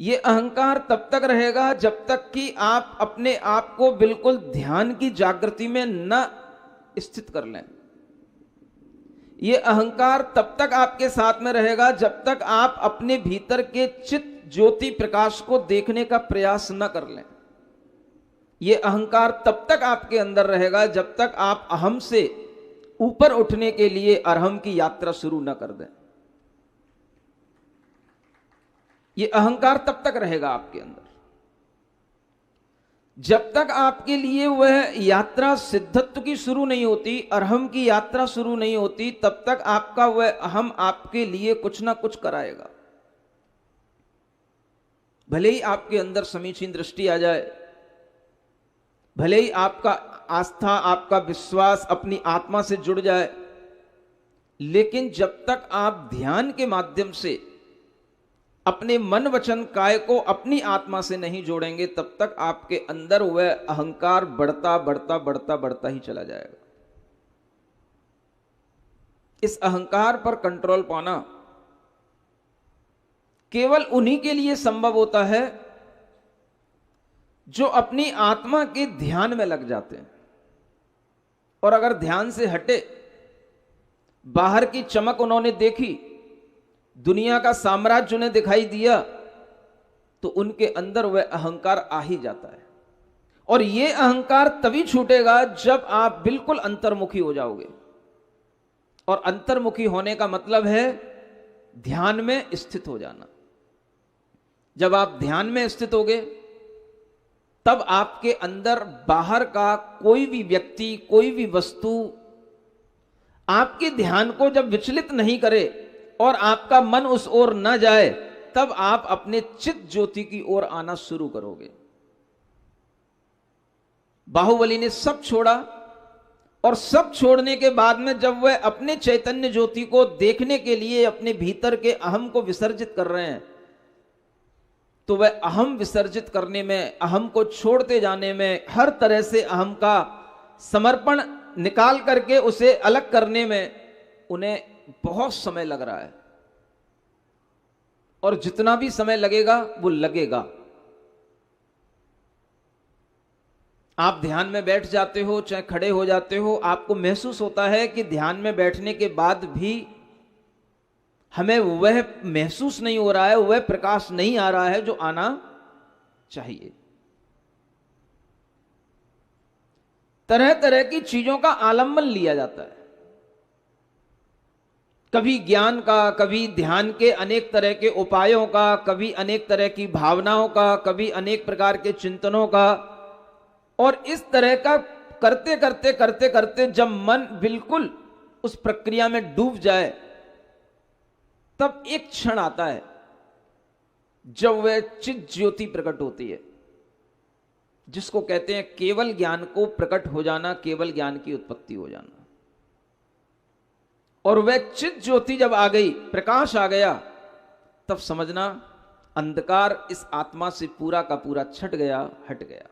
ये अहंकार तब तक रहेगा जब तक कि आप अपने आप को बिल्कुल ध्यान की जागृति में न स्थित कर लें। ये अहंकार तब तक आपके साथ में रहेगा जब तक आप अपने भीतर के चित्त ज्योति प्रकाश को देखने का प्रयास न कर लें। ये अहंकार तब तक आपके अंदर रहेगा जब तक आप अहम से ऊपर उठने के लिए अरहम की यात्रा शुरू न कर दें। ये अहंकार तब तक रहेगा आपके अंदर जब तक आपके लिए वह यात्रा सिद्धत्व की शुरू नहीं होती, अरहम की यात्रा शुरू नहीं होती, तब तक आपका वह अहम आपके लिए कुछ ना कुछ कराएगा। भले ही आपके अंदर समीचीन दृष्टि आ जाए, भले ही आपका आस्था, आपका विश्वास अपनी आत्मा से जुड़ जाए, लेकिन जब तक आप ध्यान के माध्यम से अपने मन वचन काय को अपनी आत्मा से नहीं जोड़ेंगे, तब तक आपके अंदर वह अहंकार बढ़ता बढ़ता बढ़ता बढ़ता ही चला जाएगा। इस अहंकार पर कंट्रोल पाना केवल उन्हीं के लिए संभव होता है जो अपनी आत्मा के ध्यान में लग जाते हैं। और अगर ध्यान से हटे, बाहर की चमक उन्होंने देखी, दुनिया का साम्राज्य उन्हें दिखाई दिया, तो उनके अंदर वह अहंकार आ ही जाता है। और यह अहंकार तभी छूटेगा जब आप बिल्कुल अंतर्मुखी हो जाओगे। और अंतर्मुखी होने का मतलब है ध्यान में स्थित हो जाना। जब आप ध्यान में स्थित होगे, तब आपके अंदर बाहर का कोई भी व्यक्ति, कोई भी वस्तु आपके ध्यान को जब विचलित नहीं करे और आपका मन उस ओर न जाए, तब आप अपने चित्त ज्योति की ओर आना शुरू करोगे। बाहुबली ने सब छोड़ा, और सब छोड़ने के बाद में जब वह अपने चैतन्य ज्योति को देखने के लिए अपने भीतर के अहम को विसर्जित कर रहे हैं, तो वह अहम विसर्जित करने में, अहम को छोड़ते जाने में, हर तरह से अहम का समर्पण निकाल करके उसे अलग करने में उन्हें बहुत समय लग रहा है। और जितना भी समय लगेगा वो लगेगा। आप ध्यान में बैठ जाते हो, चाहे खड़े हो जाते हो, आपको महसूस होता है कि ध्यान में बैठने के बाद भी हमें वह महसूस नहीं हो रहा है, वह प्रकाश नहीं आ रहा है जो आना चाहिए। तरह तरह की चीजों का आलंबन लिया जाता है, कभी ज्ञान का, कभी ध्यान के अनेक तरह के उपायों का, कभी अनेक तरह की भावनाओं का, कभी अनेक प्रकार के चिंतनों का। और इस तरह का करते करते करते करते जब मन बिल्कुल उस प्रक्रिया में डूब जाए, तब एक क्षण आता है जब वह चित ज्योति प्रकट होती है, जिसको कहते हैं केवल ज्ञान को प्रकट हो जाना, केवल ज्ञान की उत्पत्ति हो जाना। और वह चित ज्योति जब आ गई, प्रकाश आ गया, तब समझना अंधकार इस आत्मा से पूरा का पूरा छट गया, हट गया।